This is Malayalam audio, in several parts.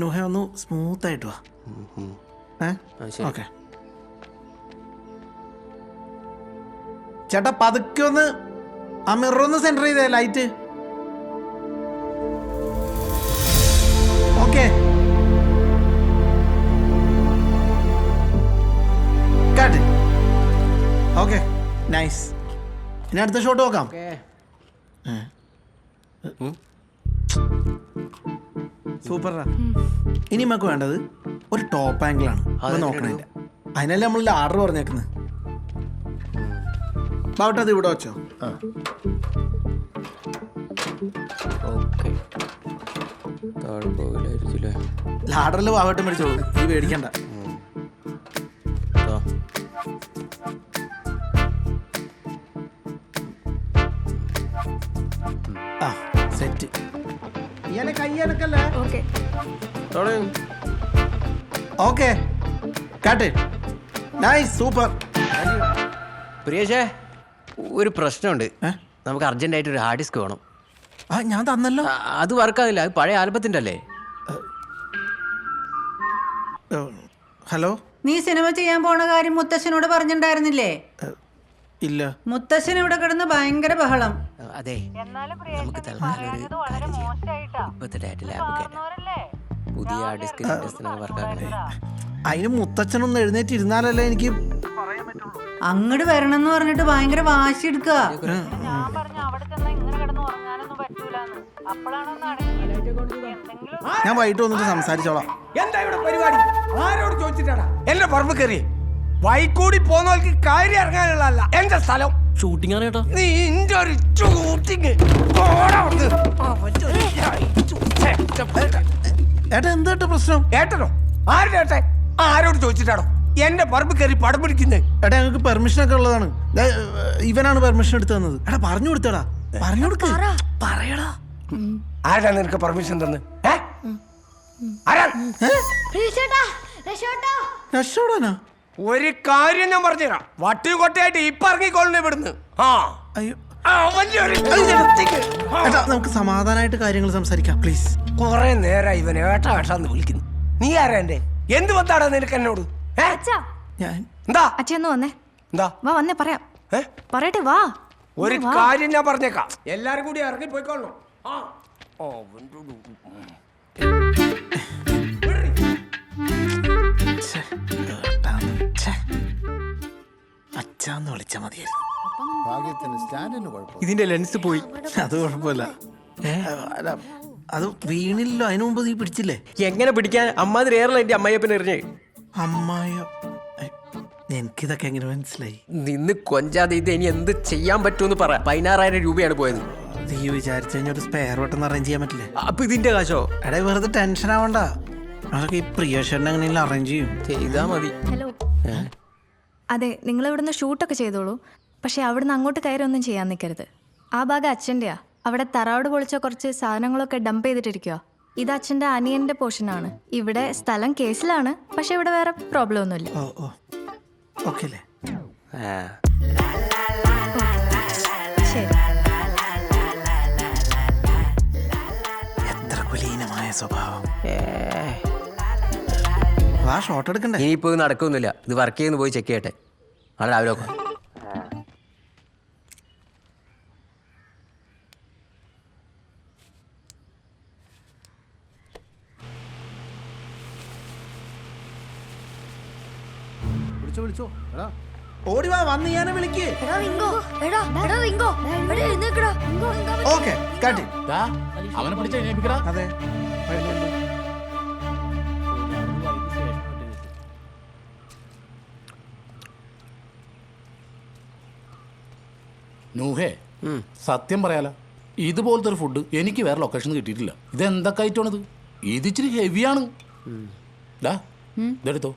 നുഹ ഒന്ന് സ്മൂത്ത് ആയിട്ട് വാ. ഓക്കെ ചേട്ടാ, പതുക്കെ ഒന്ന് ആ മിറർ ഒന്ന് സെന്റർ ചെയ്തേ, light. Okay cut. Okay nice. ഇനി അടുത്ത ഷോട്ട് നോക്കാം. സൂപ്പറാ. ഇനി നമുക്ക് വേണ്ടത് ഒരു ടോപ്പ് ആംഗിൾ ആണ്. അത് നോക്കണില്ല, അതിനല്ലേ നമ്മൾ ആർഡർ പറഞ്ഞേക്കുന്നത്. ബാവട്ടത് ഇവിടെ വെച്ചോ. ലാഡറിൽ വാവട്ടം മേടിച്ചോളൂ, ഈ പേടിക്കണ്ട. ആ set. Okay cut. Nice, super. പ്രിയേഷേ, ഒരു പ്രശ്നമുണ്ട്. നമുക്ക് അർജന്റായിട്ട് ഒരു ഹാർഡ് ഡിസ്ക് വേണം. ആ ഞാൻ തന്നല്ലോ. അത് വർക്കാവില്ല, അത് പഴയ ആൽബത്തിൻ്റെ അല്ലേ? ഹലോ, നീ സിനിമ ചെയ്യാൻ പോണ കാര്യം മുത്തശ്ശനോട് പറഞ്ഞിട്ടുണ്ടായിരുന്നില്ലേ? ഇല്ല. മുത്തശ്ശൻ ഇവിടെ കിടന്ന് ഭയങ്കര ബഹളം. അതെ, നമുക്ക് തൽക്കാലം ഒരു കാര്യം ചെയ്യാം. ഇപ്പത്തെ ഡാറ്റ ലാബ് പുതിയ ഹാർഡ് ഡിസ്ക് വർക്കാക്കണേ. അതിന് മുത്തച്ഛനൊന്ന് എഴുന്നേറ്റ് ഇരുന്നാലല്ലേ എനിക്ക് അങ്ങോട്ട് വരണം എന്ന് പറഞ്ഞിട്ട് ഭയങ്കര വാശി എടുക്കുക. ഞാൻ വൈകിട്ട് വന്നിട്ട് സംസാരിച്ചോളാം. എന്താ ഇവിടെ പരിപാടി? ആരോട് ചോദിച്ചിട്ടാടാ എന്റെ പറമ്പ് കയറി? വൈക്കൂടി പോന്നവർക്ക് കാര്യം ഇറങ്ങാനുള്ളതല്ല എന്റെ സ്ഥലം. ഷൂട്ടിംഗ് ആണ് കേട്ടോ. നീ ഇന്റെ ഒരു ഷൂട്ടിങ് ഏട്ടാ, എന്താ പ്രശ്നം? ഏട്ടനോ? ആരുടെ ഏട്ടൻ? ആരോട് ചോദിച്ചിട്ടാണോ എന്റെ പറമ്പ് കയറി പടം പിടിക്കുന്നത്? ഏട്ടാ, ഞങ്ങൾക്ക് പെർമിഷൻ ഒക്കെ ഉള്ളതാണ്. ഇവനാണ് പെർമിഷൻ എടുത്തു തന്നത്. എടാ പറഞ്ഞു കൊടുത്തടാ, പറഞ്ഞു കൊടുക്ക. പറയടാ, ആരാ നിനക്ക് പെർമിഷൻ തന്ന്? രക്ഷോടാനാ? ഒരു കാര്യം ഞാൻ പറഞ്ഞുതരാം. വട്ടിയും കൊട്ടയായിട്ട് ഇപ്പൊ ഇറങ്ങിക്കൊള്ളു ഇവിടുന്ന്. അയ്യോ, നമുക്ക് സമാധാനമായിട്ട് കാര്യങ്ങൾ സംസാരിക്കാം പ്ലീസ്. കൊറേ നേരം ഇവൻ ഏട്ടാ ഏട്ടാന്ന് വിളിക്കുന്നു. നീ ആരാ എന്റെ? എന്ത് വന്നാടാ നിനക്ക് എന്നോട്? ഞാൻ എന്താ അച്ഛന്ന് വന്നേ. എന്താ വാ, വന്നേ പറയാം. പറയട്ടെ, വാ. ഒരു കാര്യം ഞാൻ പറഞ്ഞേക്കാം. എല്ലാരും കൂടി ഇറങ്ങി പോയിക്കോളണം. അച്ഛന്ന് വിളിച്ചാ മതിയായിരുന്നു. ഇതിന്റെ ലെൻസ് പോയി. അത് കുഴപ്പമില്ല, അത് വീണില്ലല്ലോ. അതിനു മുമ്പ് നീ പിടിച്ചില്ലേ? എങ്ങനെ പിടിക്കാൻ? അമ്മാതിരി ഏറല എന്റെ അമ്മയപ്പനെ എറിഞ്ഞേ. അമ്മായ, എനിക്കിതൊക്കെ എങ്ങനെ മനസ്സിലായി? നിന്ന് കൊഞ്ചാതെ ഇത് ഇനി എന്ത് ചെയ്യാൻ പറ്റുമെന്ന് പറ. 16,000 രൂപയാണ് പോയത്. നീ വിചാരിച്ചു കഴിഞ്ഞാൽ ഒരു സ്പെയർ ബട്ടൺ അറേഞ്ച് ചെയ്യാൻ പറ്റില്ലേ? അപ്പൊ ഇതിന്റെ കാശോ? എടാ, വെറുതെ ടെൻഷൻ ആവണ്ട. അതൊക്കെ ഈ പ്രിയശേട്ടൻ എങ്ങനെയെങ്കിലും അറേഞ്ച് ചെയ്യും. ചെയ്താ മതി. ഹലോ. അതെ, നിങ്ങൾ ഇവിടുന്ന് ഷൂട്ടൊക്കെ ചെയ്തോളൂ. പക്ഷെ അവിടുന്ന് അങ്ങോട്ട് കയറി ഒന്നും ചെയ്യാൻ നിൽക്കരുത്. ആ ഭാഗം അച്ഛൻ്റെയാ. അവിടെ തറവാട് പൊളിച്ച കുറച്ച് സാധനങ്ങളൊക്കെ ഡംപ് ചെയ്തിട്ടിരിക്കുക. ഇത് അച്ഛൻ്റെ അനിയൻ്റെ പോർഷനാണ്. ഇവിടെ സ്ഥലം കേസിലാണ്, പക്ഷെ ഇവിടെ വേറെ പ്രോബ്ലം ഒന്നുമില്ല. ഓക്കെ അല്ലേ? ശരി. എത്ര കുലീനമായ സ്വഭാവം. ആ ഷോട്ട് എടുക്കണ്ടേ? ഇനിയിപ്പോ ഇത് നടക്കൊന്നുമില്ല. ഇത് വർക്ക് ചെയ്യുന്ന പോയി ചെക്ക് ചെയ്യട്ടെ. അവിടെ രാവിലെ നോക്കാം. വിളിച്ചോ. ഓടി വാ, വന്ന് ഞാനെ വിളിക്ക്. ഓക്കെ കാട്ടി. അവനെ പിടിച്ച എണീപ്പിക്കടാ. അതെ, നൂഹേ, സത്യം പറയാലോ, ഇതുപോലത്തെ ഒരു ഫുഡ് എനിക്ക് വേറെ ലൊക്കേഷനിൽ കിട്ടിയിട്ടില്ല. ഇത് എന്തൊക്കെ ഐറ്റമാണിത്? ഇത് ഇച്ചിരി ഹെവിയാണ്. ഇതെടുത്തോ.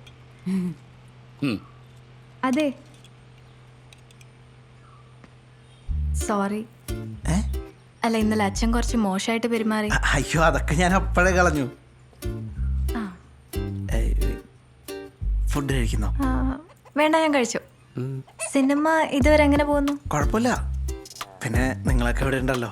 അതെ, സോറി. അല്ല, ഇന്നലെ അച്ഛൻ കുറച്ച് മോശമായിട്ട് പെരുമാറി. അയ്യോ, അതൊക്കെ ഞാൻ അപ്പോഴേ കളഞ്ഞു. ഫുഡ് കഴിക്കുന്നോ? വേണ്ട, ഞാൻ കഴിച്ചു. സിനിമ ഇതുവരെ എങ്ങനെ പോകുന്നു? കുഴപ്പമില്ല. പിന്നെ നിങ്ങളൊക്കെ ഇവിടെ ഉണ്ടല്ലോ.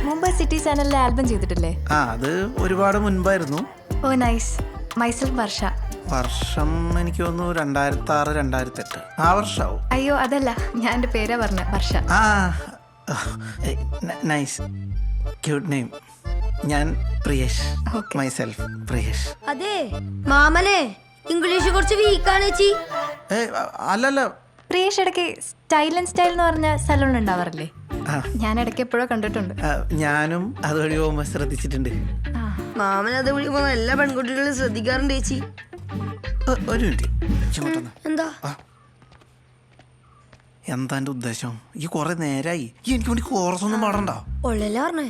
മുംബൈ സിറ്റി ചാനലിലെ ആൽബം ചെയ്തിട്ടില്ലേ? ആ അത് ഒരുപാട് മുൻപായിരുന്നു. ഓ നൈസ്. മൈസെൽഫ് വർഷ. വർഷം എനിക്ക് തോന്നുന്നു 2006 2008 ആ വർഷമാവും. അയ്യോ അതല്ല, ഞാൻ എൻ്റെ പേരാ പറഞ്ഞ വർഷ. ആ നൈസ് ക്യൂട്ട് നെയിം. ഞാൻ പ്രിയേഷ്. Okay. മൈസെൽഫ് പ്രിയേഷ്. അതെ മാമനെ ഇംഗ്ലീഷ് കുറച്ച് വീക്കാണ് ചേച്ചി. അല്ലല്ല. പ്രിയേഷ് ഇടയ്ക്ക് സ്റ്റൈൽ ആൻഡ് സ്റ്റൈൽ എന്ന് പറഞ്ഞ സലൂൺ ഉണ്ടാവാറില്ലേ? ഞാൻ ഇടയ്ക്ക് എപ്പോഴോ കണ്ടിട്ടുണ്ട്. ഞാനും അതുവഴി പോകുമ്പോൾ ശ്രദ്ധിച്ചിട്ടുണ്ട്. മാമൻ അത് വിളി പോകുന്ന എല്ലാ പെൺകുട്ടികളും ശ്രദ്ധിക്കാറുണ്ട് ചേച്ചി. ഒരു മിനിറ്റ്. എന്താ എന്താ എൻ്റെ ഉദ്ദേശം? ഈ കുറെ നേരായി എനിക്ക് വേണ്ടി കോറസ് ഒന്നും പാടണ്ട. ഒള്ളല്ലേ പറഞ്ഞേ?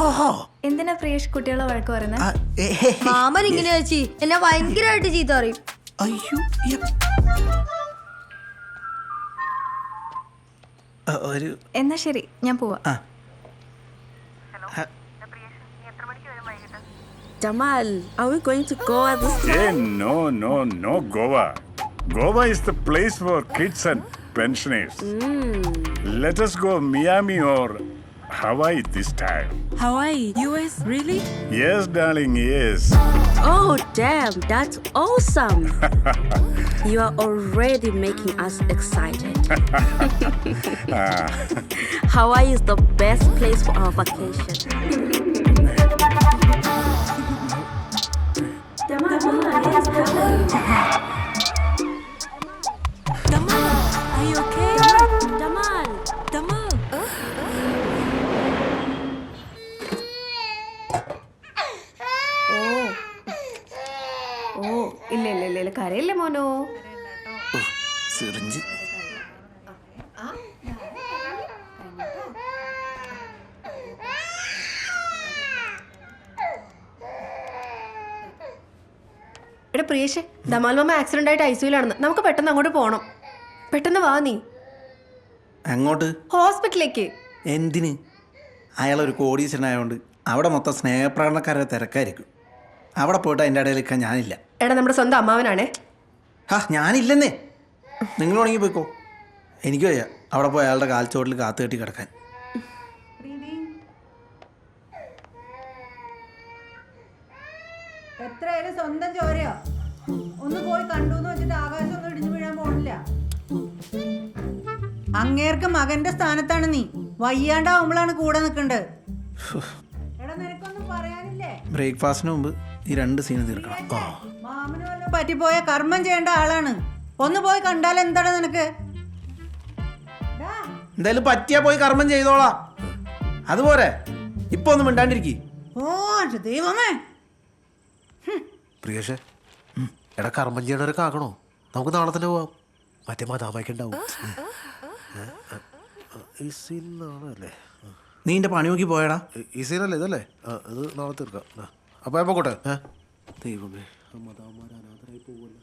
ഓഹോ എന്തിനാ പ്രിയേഷ് കുട്ടികളെ വഴക്ക് പറയുന്നത്? മാമൻ ഇങ്ങനെ ചേച്ചി എന്നെ ഭയങ്കരമായിട്ട് ചീത്ത പറയും. അയ്യോ ഒരു എന്നാ ശരി, ഞാൻ പോവാ. Jamal, are we going to Goa this time? No, Goa. Goa is the place for kids and pensioners. Let us go Miami or Hawaii this time. Hawaii, US, really? Yes, darling, yes. Oh, damn, that's awesome. You are already making us excited. Hawaii is the best place for our vacation. Damal, are you okay? Damal. ഓ ഇല്ല കരയില്ലേ മോനോ. സിറിഞ്ച്. എടാ പ്രിയേഷ്, ധമാൽ മാമ ആക്സിഡന്റ് ആയിട്ട് ഐസിയുലാണെന്ന്. നമുക്ക് പെട്ടെന്ന് അങ്ങോട്ട് പോകണം. പെട്ടെന്ന് വാ നീ. അങ്ങോട്ട്? ഹോസ്പിറ്റലിലേക്ക്. എന്തിന്? അയാളൊരു കോടീശ്വരനായതുകൊണ്ട് അവിടെ മൊത്തം സ്നേഹപ്രകടനക്കാരെ തിരക്കായിരിക്കും. അവിടെ പോയിട്ട് അതിൻ്റെ ഇടയിൽ നിൽക്കാൻ ഞാനില്ല. എടാ നമ്മുടെ സ്വന്തം അമ്മാവനാണേ. ഞാനില്ലെന്നേ. നിങ്ങൾ വേണമെങ്കിൽ പോയിക്കോ. എനിക്ക് വയ്യ അവിടെ പോയി അയാളുടെ കാൽച്ചോട്ടിൽ കാത്തു കെട്ടി കിടക്കാൻ. എത്രയായാലും സ്വന്തം ചോരയോ. ഒന്ന് പോയി കണ്ടു എന്ന് വെച്ചിട്ട് ആകാശം ഒന്നും ഇടിഞ്ഞു വീഴാൻ പോണില്ല. അങ്ങേർക്ക് മകന്റെ സ്ഥാനത്താണ് നീ. വയ്യാണ്ടാവുമ്പോഴാണ് കൂടെ നിൽക്കണ്ടത്. എടാ നിനക്കൊന്നും പറയാനില്ലേ? ബ്രേക്ക്ഫാസ്റ്റിന് മുമ്പ് ഈ 2 സീന് തീർക്കണം. മാമന് വല്ലതും പറ്റിപ്പോയ കർമ്മം ചെയ്യേണ്ട ആളാണ്. ഒന്ന് പോയി കണ്ടാൽ എന്താണ് നിനക്ക്? എന്തായാലും പറ്റിയാ പോയി കർമ്മം ചെയ്തോളാം. അതുപോലെ ഇപ്പൊ ഒന്നും മിണ്ടാണ്ടിരിക്കി. ഓ ദൈവമേ. പ്രിയേഷേ, എടാ കർമ്മം ചെയ്യണവരൊക്കെ ആക്കണോ? നമുക്ക് നാളെ തന്നെ പോവാം. മറ്റേ മതാമയ്ക്കുണ്ടാവും. ഈ സീനാണല്ലേ? നീ എൻ്റെ പണി നോക്കി പോയടാ. ഈ സീനല്ലേ ഇതല്ലേ? ഇത് നാളെ തീർക്കാം. അപ്പോൾ ഞാൻ പോട്ടെ. ദൈവമേ, മതാമാർ അനാഥരായി പോകുമല്ലോ.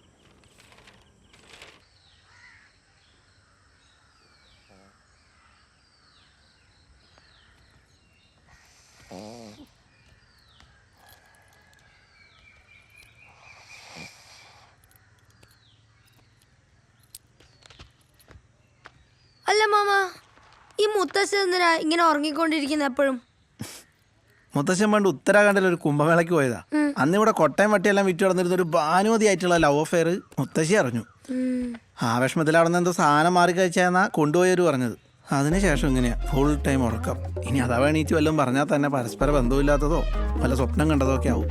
അല്ല മാമ, ഈ മുത്തശ്ശൻ എന്തിനാ ഇങ്ങനെ ഉറങ്ങിക്കൊണ്ടിരിക്കുന്ന എപ്പോഴും? മുത്തശ്ശൻ പണ്ട് ഉത്തരാഖണ്ഡിൽ ഒരു കുംഭമേളയ്ക്ക് പോയതാ. അന്ന് ഇവിടെ കൊട്ടയം വട്ടിയെല്ലാം വിറ്റ് നടന്നിരുന്ന ഒരു ഭാനുമതി ആയിട്ടുള്ള ലവ് അഫെയർ മുത്തശ്ശി അറിഞ്ഞു. ആവേശമത്തിൽ അവിടെ നിന്ന് എന്തോ സാധനം മാറി കഴിച്ചാന്നാ കൊണ്ടുപോയവര് പറഞ്ഞത്. അതിനുശേഷം ഇങ്ങനെയാ ഫുൾ ടൈം ഉറക്കം. ഇനി അഥവാ എണീച്ച് വല്ലതും പറഞ്ഞാൽ തന്നെ പരസ്പര ബന്ധമില്ലാത്തതോ വല്ല സ്വപ്നം കണ്ടതോ ഒക്കെ ആവും.